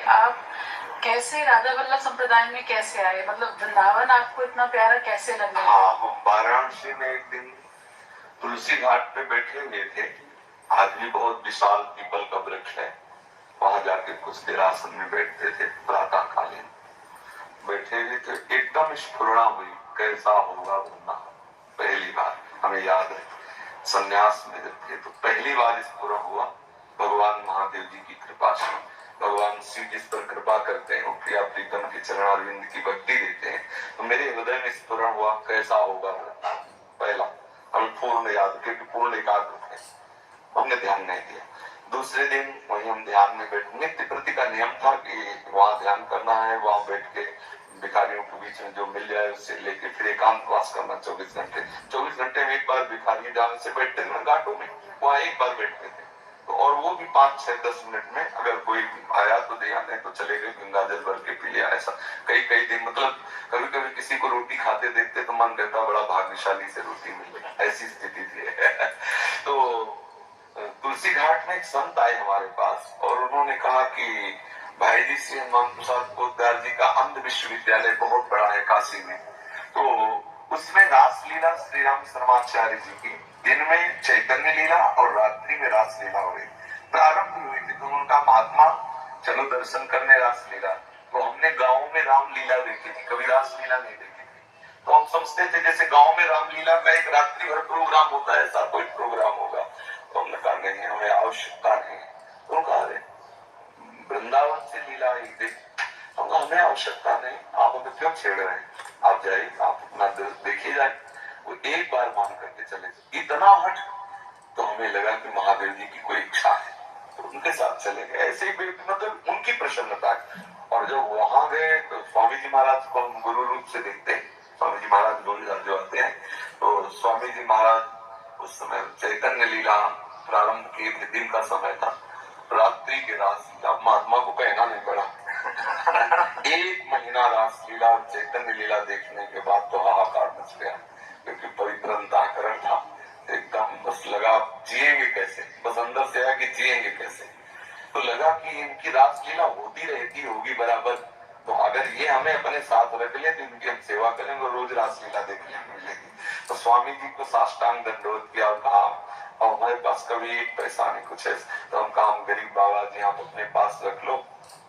आप कैसे राधा वल्लभ संप्रदाय में कैसे आए, मतलब वृंदावन आपको इतना प्यारा कैसे लगने लगा? हाँ, हम वाराणसी में एक दिन तुलसी घाट पे बैठे हुए थे। आज भी बहुत विशाल पीपल का वृक्ष है, वहां जाके कुछ देर आसन में बैठते थे। प्रातः कालीन बैठे हुए थे, एकदम स्फुरणा हुई कैसा होगा वरना। पहली बार हमें याद है, संन्यास में जब थे तो पहली बार स्फुरण हुआ भगवान महादेव जी की कृपा से। भगवान शिव जिस पर कृपा करते हैं, प्रिया प्रीतम के चरणारविंद की भक्ति देते हैं, तो मेरे हृदय में स्फुरण हुआ कैसा होगा वरना। पहला हमें पूर्ण याद, क्योंकि पूर्ण एकाग्र थे, हमने ध्यान नहीं दिया। दूसरे दिन वही हम ध्यान में बैठ, नित्य प्रति का नियम था कि वहां ध्यान करना है, वहां बैठ के भिखारियों के बीच में जो मिल जाए उससे लेके फिर एकांतवास करना 24 घंटे। 24 घंटे में एक बार भिखारी जहां से बैठते थे घाटों में, वहां एक बार बैठते थे। तो और वो भी 5, 6, 10 मिनट में, अगर कोई आया तो दिया, नहीं तो चले गए, गंगा जल भर के पी लिया। ऐसा कई कई दिन, मतलब कभी कभी किसी को रोटी खाते देखते तो मन कहता बड़ा भाग्यशाली से रोटी मिल गई, ऐसी स्थिति थी। तो तुलसी घाट में एक संत आए हमारे पास और उन्होंने कहा कि भाई जी श्री हनुमान प्रसाद पोद्दार जी का अंध विश्वविद्यालय बहुत बड़ा है काशी में, तो उसमें रासलीला श्री राम शर्माचार्य जी की दिन में चैतन्य लीला और रात्रि में रासलीला हो रही, प्रारंभ हुई थी। तो उनका महात्मा चलो दर्शन करने रासलीला। तो हमने गाँव में रामलीला देखी थी, कभी रासलीला नहीं देखी थी। तो हम समझते थे जैसे गाँव में रामलीला का एक रात्रि भर प्रोग्राम होता है, ऐसा कोई प्रोग्राम होगा। तो हमने कहा नहीं, हमें आवश्यकता नहीं। तो कहा वृंदावन से लीला आई देख, हमें आवश्यकता नहीं, आप हमें क्यों छेड़ रहे हैं, आप जाइए, आप अपना देखिए जाए। वो एक बार मान करके चले, इतना हट। तो हमें लगा कि महादेव जी की कोई इच्छा है, तो उनके साथ चले गए। ऐसे ही मतलब उनकी प्रसन्नता। और जब वहां गए तो स्वामी जी महाराज को हम गुरु रूप से देखते हैं। स्वामी जी महाराज जो आते हैं, तो स्वामी जी महाराज उस समय चैतन्य लीला प्रारंभ के दिन का समय था, रात्रि के रासलीला, महात्मा को कहना नहीं पड़ा। 1 महीना रासलीला और चैतन्य लीला देखने के बाद तो हाहाकार मच गया, क्योंकि पवित्र अंतःकरण था एकदम। बस लगा जिएंगे कैसे, बस अंदर से आया कि जिएंगे कैसे। तो लगा कि इनकी रासलीला होती रहती होगी बराबर, तो अगर ये हमें अपने साथ रख ले तो इनकी हम सेवा करेंगे, रोज रासलीला देखने मिलेगी। तो स्वामी जी को साष्टांग दंडोत किया और कहा और हमारे पास कभी एक पैसा नहीं कुछ है, तो हम काम गरीब बाबा जी आप अपने पास रख लो।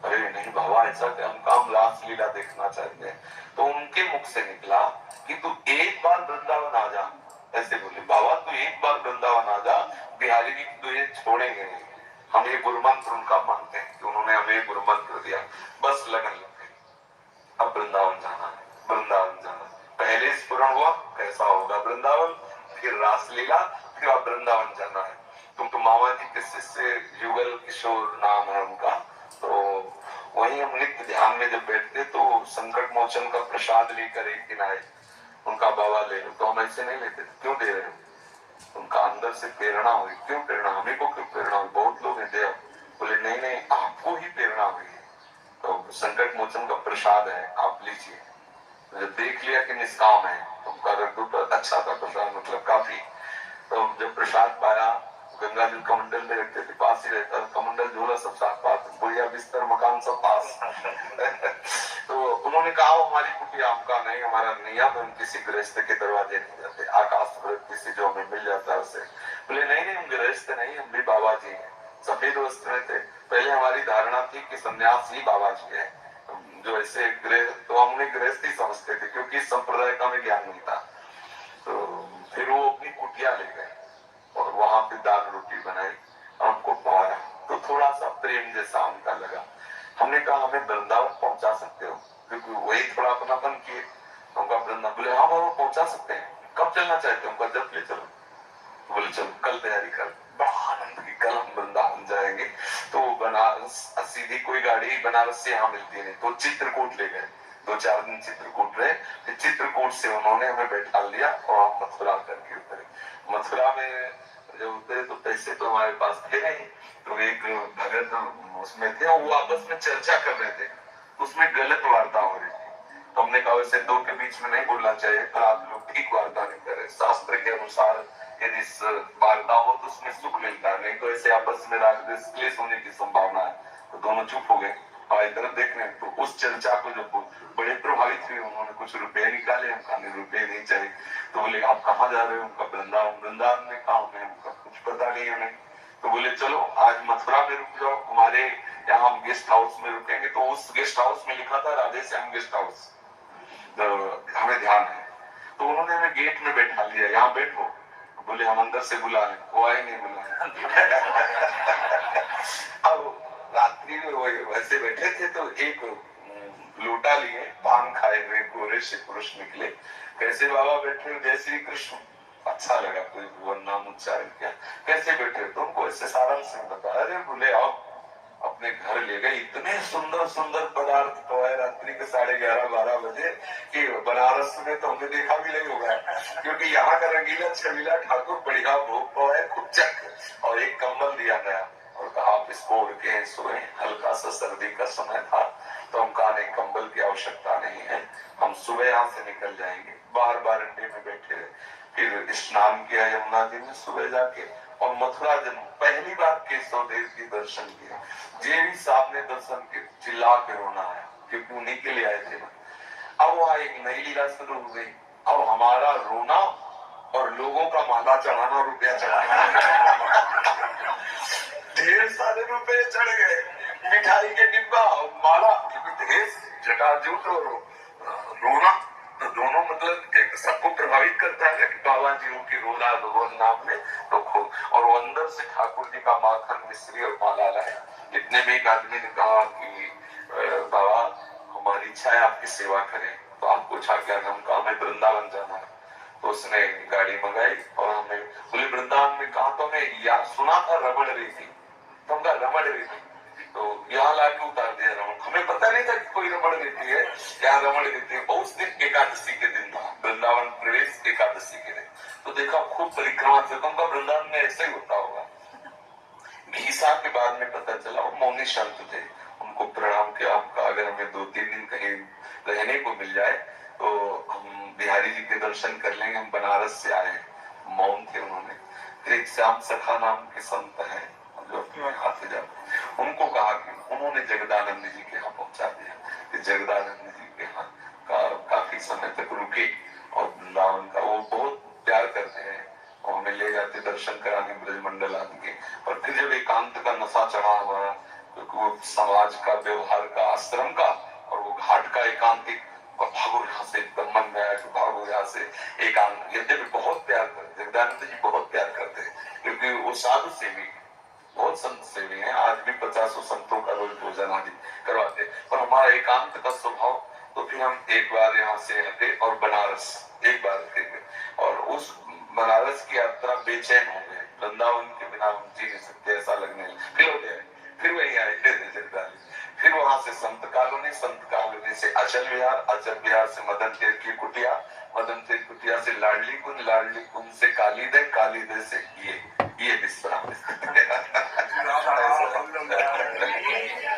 अरे नहीं बाबा, ऐसा कि हम काम रासलीला देखना चाहते हैं। तो उनके मुख से निकला कि तू एक बार वृंदावन आ जा, ऐसे बोले बाबा, तू एक बार वृंदावन आ जा, बिहारी जी तुझे छोड़ेंगे नहीं। हम ये गुरु मंत्र उनका मानते हैं कि उन्होंने हमें गुरु मंत्र दिया, बस लगन लग गई, अब वृंदावन जाना है, वृंदावन जाना। पहले स्फुरण हुआ कैसा होगा वृंदावन, फिर रासलीला, फिर अब वृंदावन जाना है। तुम मामा जी के शिष्य युगल किशोर नाम है उनका, तो वही हम नित्य ध्यान में जब बैठते तो संकट मोचन का प्रसाद लेकर एक दिन आए, उनका बाबा ले लो। तो हम ऐसे नहीं लेते, क्यों दे रहे हो, उनका अंदर से प्रेरणा हुई। क्यों प्रेरणा, हमें को क्यों प्रेरणा हुई, बहुत लोग हैं देव। बोले नहीं नहीं, आपको ही प्रेरणा हुई है, तो संकट मोचन का प्रसाद है, आप लीजिए। जब देख लिया कि निष्काम है, तो अच्छा था प्रसाद, मतलब काफी। तो जब प्रसाद पाया, गंगा जल कमंडल में रखते थे, पास ही रहता, कमंडल झोला सब साथ पास, बुढ़िया बिस्तर मकान सब पास। तो उन्होंने कहा हमारी कुटिया आपका नहीं, हमारा नियम, हम किसी गृहस्थ के दरवाजे नहीं जाते, आकाश वृत्ति से जो हमें मिल जाता है उसे। बोले नहीं नहीं, हम गृहस्थ नहीं, हम भी बाबा जी हैं। सफेद वस्त्र में थे। पहले हमारी धारणा थी कि सन्यास ही बाबा जी है, जो ऐसे गृह, तो हम उन्हें गृहस्थ ही समझते थे, क्योंकि इस संप्रदाय का हमें ज्ञान नहीं था। तो फिर वो अपनी कुटिया ले गए और वहां पे दाल रोटी बनाई, हमको खवाया, तो थोड़ा सा प्रेम जैसा उनका लगा। हमने कहा हमें वृंदावन पहुंचा सकते हो, क्योंकि वही थोड़ा अपनापन किए। उनका वृंदावन, बोले हाँ बाबा पहुंचा सकते हैं, कब चलना चाहते हो, जब ले चलो। बोले चलो कल तैयारी कर, बड़ा आनंद की, कल हम वृंदावन जाएंगे। तो बनारस सीधी कोई गाड़ी बनारस से यहाँ मिलती नहीं, तो चित्रकूट ले गए, 2-4 दिन चित्रकूट रहे। फिर चित्रकूट से उन्होंने हमें बैठा लिया और हम मथुरा करके उतरे। मथुरा में जब उतरे तो पैसे तो हमारे पास थे नहीं, तो एक भगत उसमें थे, वो आपस में चर्चा कर रहे थे, उसमें गलत वार्ता हो रही थी। तो हमने कहा वैसे दो के बीच में नहीं बोलना चाहिए, पर आप लोग ठीक वार्ता नहीं कर रहे, शास्त्र के अनुसार यदि वार्ता हो तो उसमें सुख मिलता है, नहीं तो ऐसे आपस में राग द्वेष क्लेश होने की संभावना है। तो दोनों चुप हो गए। और इधर देखने तो उस चर्चा को जो बड़े प्रभावित हुए, उन्होंने कुछ रुपए निकाले, हम कहा रुपए नहीं चाहिए। तो बोले आप कहाँ जा रहे हो? उनका वृंदावन। वृंदावन में कहा हमें कुछ पता नहीं हमें। तो बोले चलो आज मथुरा में रुक जाओ, हमारे यहाँ हम गेस्ट हाउस में रुकेंगे। तो उस गेस्ट हाउस में लिखा था राधे श्याम गेस्ट हाउस, तो हमें ध्यान है। तो उन्होंने हमें गेट में बैठा लिया, यहाँ बैठो। बोले हम अंदर से बुला लें, वो आए नहीं बुला। अब रात्रि में वो वैसे बैठे थे तो एक लोटा लिए, पान खाए हुए गोरे से पुरुष निकले। कैसे बाबा बैठे हो? जय श्री कृष्ण। अच्छा लगा, कोई भगवान नाम उच्चारण किया। कैसे बैठे? तो उनको ऐसे सारांश से बताया। अरे बोले आओ, अपने घर ले गए। इतने सुंदर सुंदर पदार्थ तो है रात्रि के 11:30-12 बजे कि बनारस में तो हमने देखा भी नहीं होगा, क्योंकि यहाँ का रंगीला छबीला ठाकुर बढ़िया भोग तो है खूब चक, और एक कंबल दिया गया और कहा आप इसको ओढ़ के सोए। हल्का सा सर्दी का समय था तो हम कहा नहीं, कंबल की आवश्यकता नहीं है, हम सुबह यहाँ से निकल जाएंगे। बाहर बारंडे में बैठे रहे, फिर स्नान किया यमुना जी में सुबह जाके, और मथुरा जब पहली बार केशव देव की दर्शन किया। जेवी साहब ने दर्शन के चिल्ला के रोना आया, क्योंकि उन्हीं के लिए आए थे ना। अब वहाँ एक नई लीला शुरू हो गई। अब हमारा रोना और लोगों का माला चढ़ाना, रुपया चढ़ाना। ढेर सारे रुपए चढ़ गए, मिठाई के डिब्बा, माला, ढेर जटाजूट और रोना। तो दोनों मतलब एक सबको प्रभावित करता है कि बाबा जी की रोना भगवान नाम में तो और वो अंदर से ठाकुर जी का माखन मिश्री और माला लाए। इतने में एक आदमी ने कहा कि बाबा हमारी इच्छा है आपकी सेवा करें। तो आप पूछा क्या? हम कहा हमें वृंदावन जाना है। तो उसने गाड़ी मंगाई और हमें बोले वृंदावन में कहा? तो हमें याद सुना था रमण रीति, तो हम रमण रीति, तो यहाँ लाके उतार दिया रमण। हमें पता नहीं था कि कोई रमण रीति है, यहाँ रमण रीति है। उस दिन एकादशी के दिन था, वृंदावन प्रवेश एकादशी के दिन। तो देखा खूब परिक्रमा से, तो वृंदावन में ऐसे ही होता होगा। घीसा के बाद में पता चला वो मौनी संत थे। उनको प्रणाम किया, अगर हमें 2-3 दिन कहीं रहने को मिल जाए तो हम बिहारी जी के दर्शन कर लेंगे, हम बनारस से आए। मौन थे उन्होंने। फिर एक श्याम सखा नाम के संत है जो अपने हाथ से जाते, उनको कहा कि उन्होंने जगदानंद जी के यहाँ पहुंचा दिया। जगदानंद जी के यहाँ काफी समय तक रुके और वृंदावन का वो बहुत प्यार करते हैं और हमें ले जाते दर्शन कराने ब्रजमंडल आदि के। और फिर जब एकांत का नशा चढ़ा हुआ, क्योंकि वो समाज का, व्यवहार का, आश्रम का, और वो घाट का एकांतिक, और भागो यहाँ से, एकदम मन में आया कि भागो यहाँ से एकांत। यद्यपि बहुत प्यार करते, जगदानंद जी बहुत प्यार करते हैं, क्योंकि वो साधु सेवी, बहुत संत सेवी हैं। आज भी 50 संतों का रोज भोजन आदि करवाते। और हमारा एकांत का स्वभाव, तो फिर हम एक बार यहाँ से हटे और बनारस एक बार थे, और उस बनारस की यात्रा बेचैन हो गए। वृंदावन के बिना हम जी नहीं सकते, ऐसा लगने लगा। फिर हो गया, फिर वही आए थे जगदाली। फिर वहां से संत कॉलोनी से अचल विहार, अचल विहार से मदन तेर की कुटिया, मदन तेर कुटिया से लाडली कुंज से कालीदे से ये विश्राम।